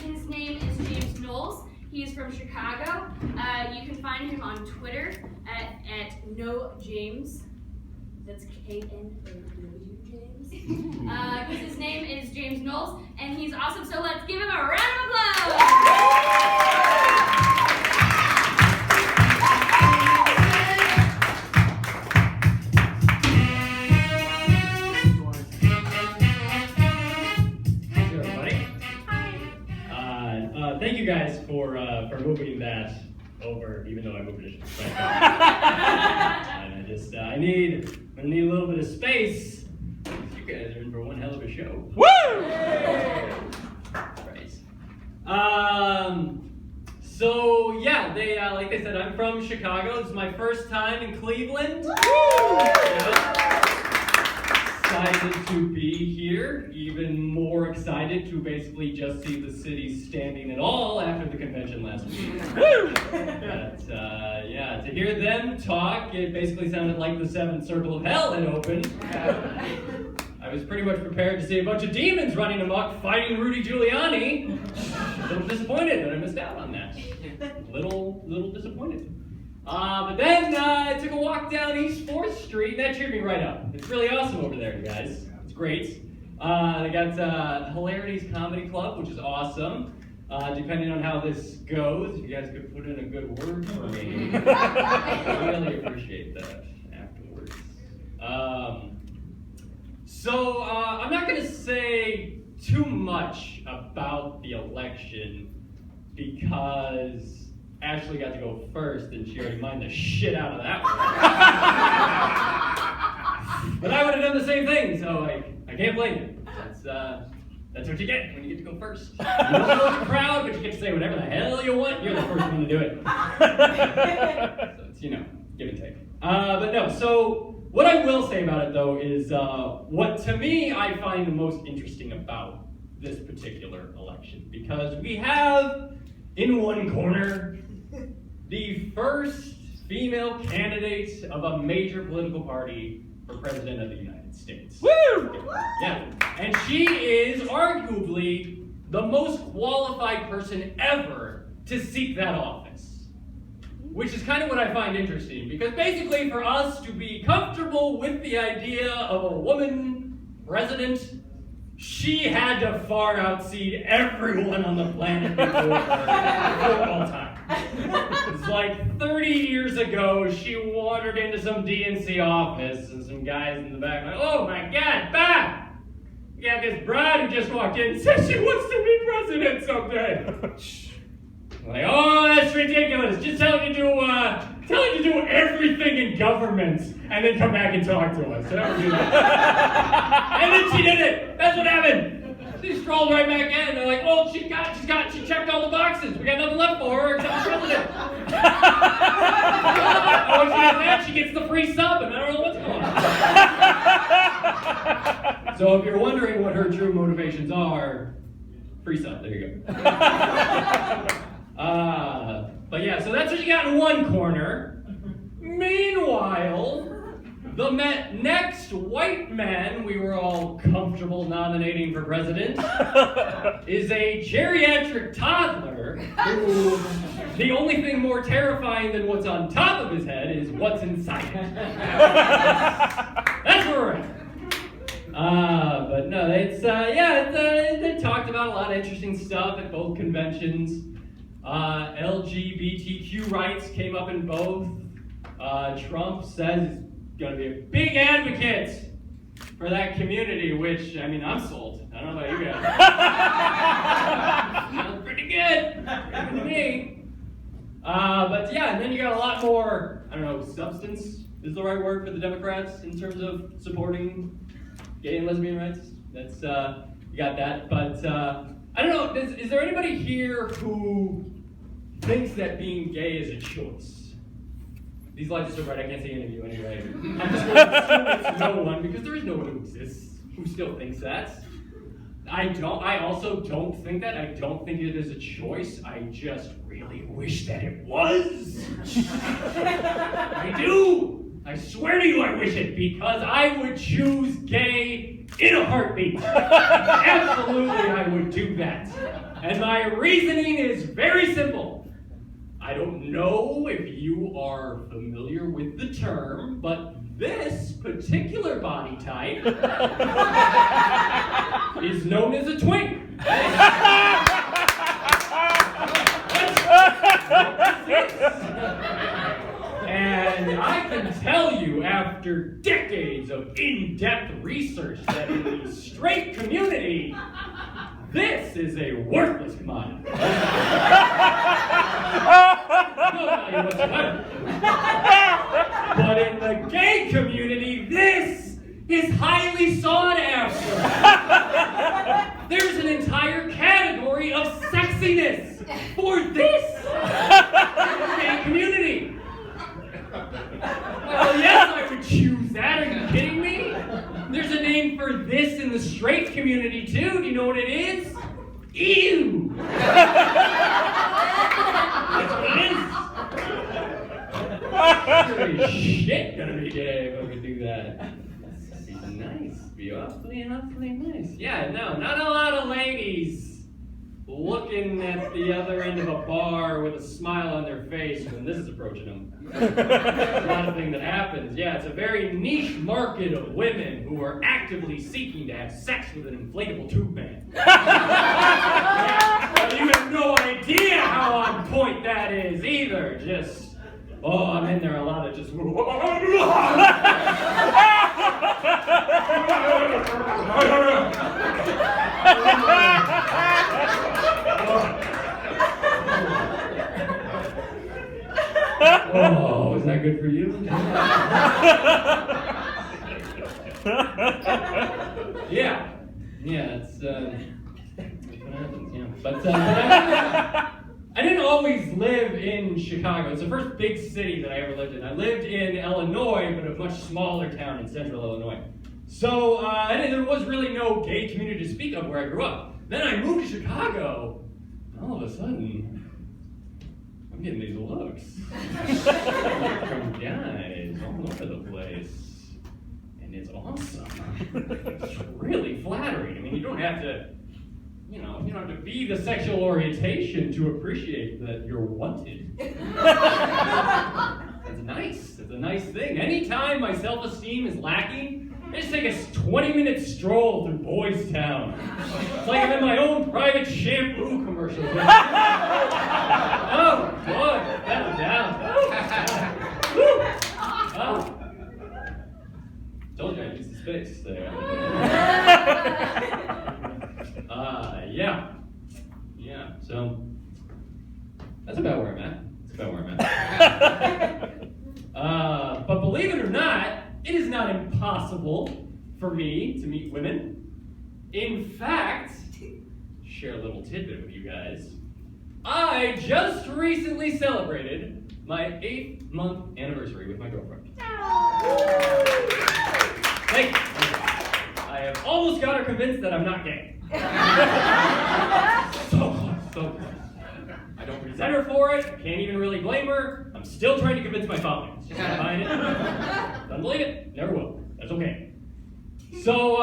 His name is James Knowles. He's from Chicago. You can find him on Twitter at NoJames. That's KNOW James. Because his name is James Knowles, and he's awesome. So let's give him a round of applause. Thank you guys for moving that over, even though I moved it. And I need a little bit of space. You guys are in for one hell of a show. Woo! Right. So yeah, they like I said, I'm from Chicago. This is my first time in Cleveland. Excited to be here, even more excited to basically just see the city standing at all after the convention last week. But yeah, to hear them talk, it basically sounded like the seventh circle of hell had opened. I was pretty much prepared to see a bunch of demons running amok fighting Rudy Giuliani. A little disappointed that I missed out on that. Little disappointed. But then I took a walk down East 4th Street, and that cheered me right up. It's really awesome over there, you guys. It's great. They got Hilarities Comedy Club, which is awesome. Depending on how this goes, if you guys could put in a good word for me, I really appreciate that afterwards. So I'm not going to say too much about the election because Ashley got to go first, and she already mined the shit out of that one. But I would have done the same thing, so I can't blame you. That's what you get when you get to go first. You don't know the crowd, but you get to say whatever the hell you want. You're the first one to do it. So it's, give and take. But no, so what I will say about it, though, is what to me I find the most interesting about this particular election. Because we have, in one corner, the first female candidate of a major political party for president of the United States. Woo! Yeah, and she is arguably the most qualified person ever to seek that office. Which is kind of what I find interesting, because basically for us to be comfortable with the idea of a woman president, she had to far outseed everyone on the planet before all time. It's like 30 years ago, she wandered into some DNC office, and some guys in the back like, "Oh my God, Bob! We got this bride who just walked in and says she wants to be president someday." Like, "Oh, that's ridiculous! Just tell her to do everything in government, and then come back and talk to us." So never do that. And then she did it. That's what happened. She strolled right back in. They're like, "Well, she checked all the boxes. We got nothing left for her except the president." Oh, she does that. She gets the free sub, and I don't know what's going on. So if you're wondering what her true motivations are, free sub. There you go. But yeah, so that's what you got in one corner. Meanwhile, the next white man we were all comfortable nominating for president is a geriatric toddler who the only thing more terrifying than what's on top of his head is what's inside it. That's where we're at. But no, they talked about a lot of interesting stuff at both conventions. LGBTQ rights came up in both. Trump says he's going to be a big advocate for that community, which, I mean, I'm sold. I don't know about you guys. Sounds pretty good. Pretty good to me. But yeah, and then you got a lot more, I don't know, substance is the right word for the Democrats in terms of supporting gay and lesbian rights. That's, you got that. But I don't know, is there anybody here who thinks that being gay is a choice? These lights are so bright I can't see any of you anyway. I'm just going to assume it's no one, because there is no one who exists who still thinks that. I also don't think that. I don't think it is a choice. I just really wish that it was. I do. I swear to you I wish it, because I would choose gay in a heartbeat. Absolutely, I would do that. And my reasoning is very simple. I don't know if you are familiar with the term, but this particular body type is known as a twink. And I can tell you, after decades of in-depth research, that in the straight community, this is a worthless commodity. No value whatsoever. But in the gay community, this is highly sought after. There's an entire category of sexiness for this in the gay community. Well, yes, I would choose that. Are you kidding me? There's a name for this in the straight community, too. Do you know what it is? Ew! That's what it is. Holy shit, gonna be gay if I could do that. Be nice. Be awfully nice. Yeah, no, not a lot of ladies looking at the other end of a bar with a smile on their face when this is approaching them. It's a lot of thing that happens. Yeah, it's a very niche market of women who are actively seeking to have sex with an inflatable tube man. Yeah, well, you have no idea how on point that is either. Just, oh, I'm in there a lot of just. Oh, is that good for you? Yeah, it's what happens, yeah. But I didn't always live in Chicago. It's the first big city that I ever lived in. I lived in Illinois, but a much smaller town in central Illinois. So there was really no gay community to speak of where I grew up. Then I moved to Chicago, and all of a sudden, I'm getting these looks from guys all over the place, and it's awesome. It's really flattering. I mean, you don't have to, you don't have to be the sexual orientation to appreciate that you're wanted. It's nice. It's a nice thing. Anytime my self-esteem is lacking, I just take a 20-minute stroll through Boys Town. It's like I'm in my own private shampoo commercial. Oh, boy, settle down. Oh. Told you I'd use the space there. Yeah, so that's about where I'm at. But believe it or not, it is not impossible for me to meet women. In fact, share a little tidbit with you guys. I just recently celebrated my 8-month anniversary with my girlfriend. Thank you. I have almost got her convinced that I'm not gay. So close. I don't resent her for it. I can't even really blame her. I'm still trying to convince my father. She's not buying it. Don't believe it. Never will. That's okay. So,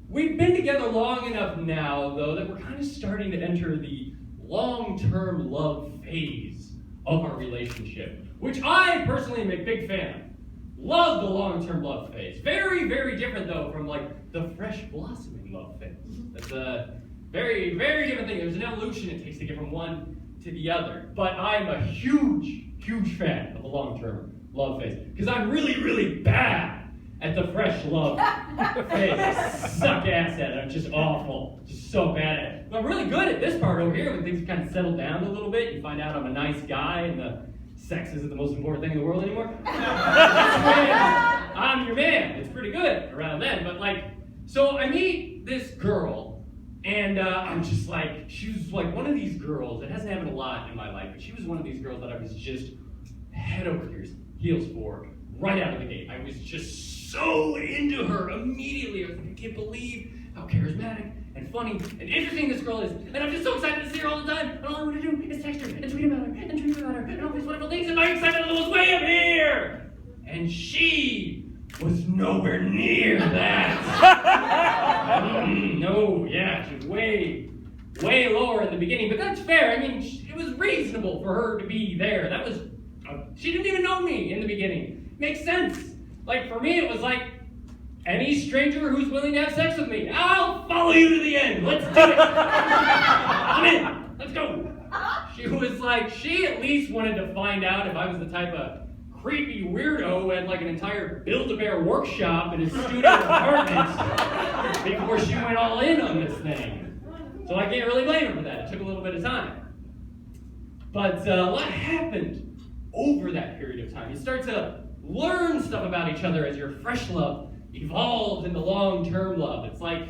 we've been together long enough now, though, that we're kind of starting to enter the long-term love phase of our relationship, which I personally am a big fan of. Love the long-term love phase. Very, very different, though, from, the fresh blossoming love phase. That's a very, very different thing. There's an evolution it takes to get from one to the other. But I'm a huge, huge fan of the long-term love phase, because I'm really, really bad at the fresh love phase. I suck ass at it. I'm just awful. Just so bad at it. But I'm really good at this part over here when things kind of settle down a little bit. You find out I'm a nice guy and the sex isn't the most important thing in the world anymore. I'm your man. It's pretty good around then. But so I meet this girl, and I'm just she was one of these girls. It hasn't happened a lot in my life, but she was one of these girls that I was just head over heels for right out of the gate. I was just so into her immediately. I was like, I can't believe how charismatic and funny and interesting this girl is. And I'm just so excited to see her all the time. And all I want to do is text her and tweet about her and all these wonderful things. And my excitement level is way up here. And she was nowhere near that. No, yeah, she was way lower in the beginning, but that's fair. I mean, it was reasonable for her to be there. That was, she didn't even know me in the beginning. Makes sense. Like, for me, it was like, any stranger who's willing to have sex with me, I'll follow you to the end. Let's do it. I'm in. Let's go. She was like, she at least wanted to find out if I was the type of creepy weirdo who had like an entire Build-A-Bear workshop in his studio apartment before she went all in on this thing. So I can't really blame her for that. It took a little bit of time. But a lot happened over that period of time. You start to learn stuff about each other as your fresh love evolves into long-term love. It's like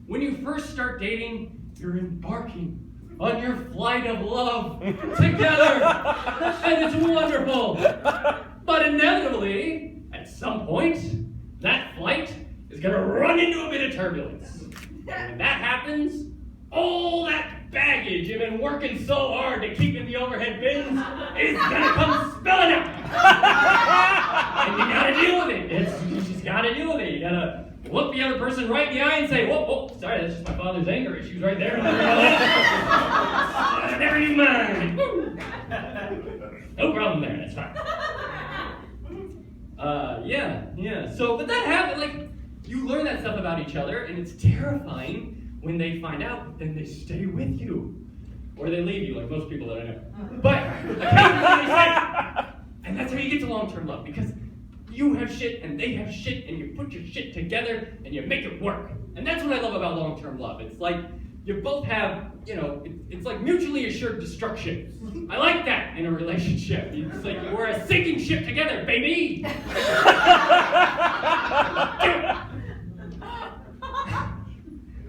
when you first start dating, you're embarking on your flight of love together, and it's wonderful. But inevitably, at some point, that flight is going to run into a bit of turbulence. And when that happens, all that baggage you've been working so hard to keep in the overhead bins is going to come spilling out. And you got to deal with it. You just got to deal with it. You got to look the other person right in the eye and say, whoa, sorry, that's just my father's anger issues right there. Never you mind. No problem there, that's fine. Yeah. So, but that happened, like, you learn that stuff about each other, and it's terrifying when they find out, but then they stay with you. Or they leave you, like most people that I know. But, occasionally they stay. And that's how you get to long-term love, because you have shit and they have shit, and you put your shit together and you make it work. And that's what I love about long-term love. It's like you both have, it's like mutually assured destruction. I like that in a relationship. It's like we're a sinking ship together, baby.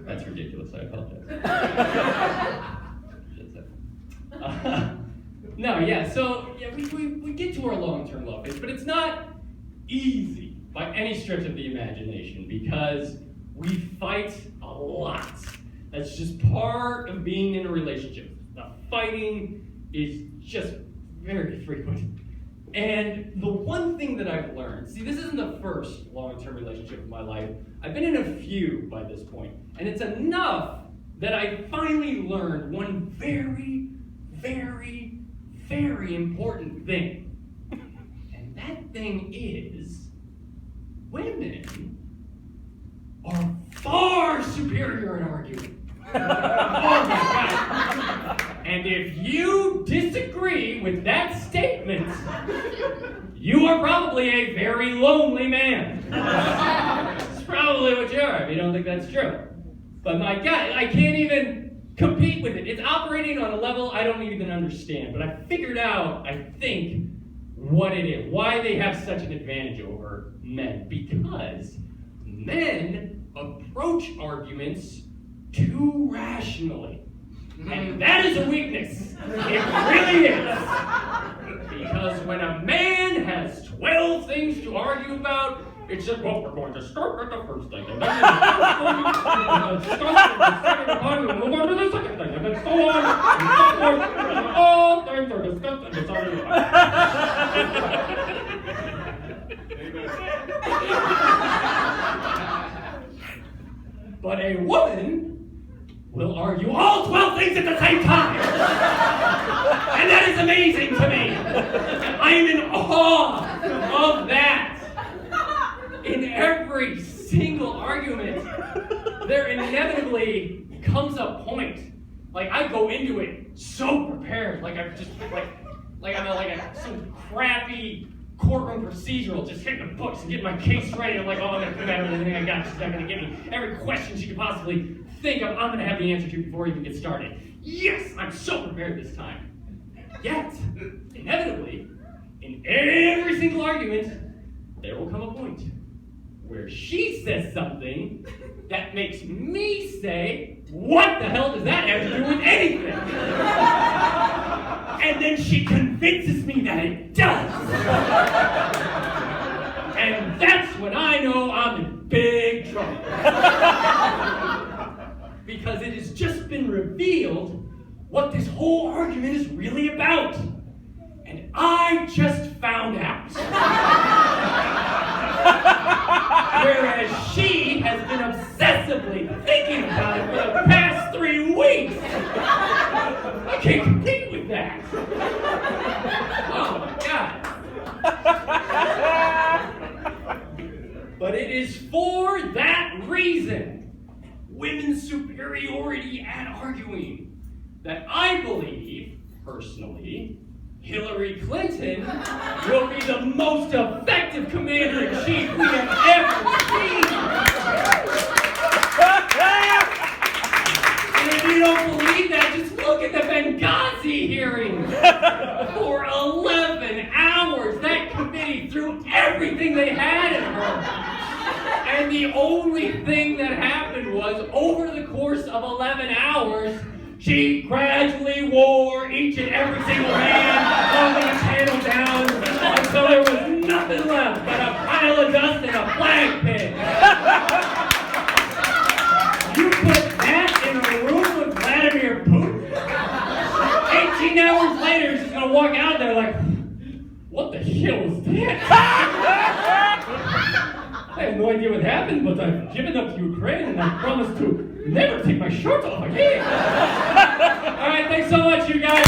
That's ridiculous. I apologize. We get to our long-term love phase, but it's not easy by any stretch of the imagination because we fight a lot. That's just part of being in a relationship. The fighting is just very frequent. And the one thing that I've learned, see, this isn't the first long-term relationship of my life. I've been in a few by this point, and it's enough that I finally learned one very, very, very important thing. And that thing is, women are far superior in arguing. And if you disagree with that statement, you are probably a very lonely man. That's probably what you are if you don't think that's true. But my God, I can't even compete with it. It's operating on a level I don't even understand. But I figured out, I think, what it is, why they have such an advantage over men. Because men approach arguments too rationally. And that is a weakness. It really is. Because when a man has 12 things to argue about, it's just, well, we're going to start with the first thing, and then we're going to discuss the second one, and we'll go to the second thing, and then so on, and so forth, and all things are discussed and decided upon. But a woman will argue all 12 things at the same time. And that is amazing to me. I am in awe of that. In every single argument, there inevitably comes a point. Like I go into it so prepared, like I'm just like I'm some crappy courtroom procedural, just hitting the books and getting my case ready. I'm like, oh, I'm gonna put out everything I got. She's not gonna give me every question she could possibly think of. I'm gonna have the answer to before we even get started. Yes, I'm so prepared this time. Yet, inevitably, in every single argument, there will come a point where she says something that makes me say, what the hell does that have to do with anything? And then she convinces me that it does. And that's when I know I'm in big trouble. Because it has just been revealed what this whole argument is really about. And I just found out. Whereas she has been obsessively thinking about it for the past 3 weeks. I can't compete with that. Oh my God. But it is for that reason, women's superiority at arguing, that I believe, personally, Hillary Clinton will be the most effective commander-in-chief we have ever seen. And if you don't believe that, just look at the Benghazi hearings. For 11 hours, that committee threw everything they had at her. And the only thing that happened was, over the course of 11 hours, she gradually wore each and every single man on the panel down until there was nothing left but a pile of dust and a flag pin. You put that in a room with Vladimir Putin? 18 hours later, she's going to walk out there like, what the hell was that? I have no idea what happened, but I've given up Ukraine and I promised to never take my shirt off again. All right, thanks so much, you guys.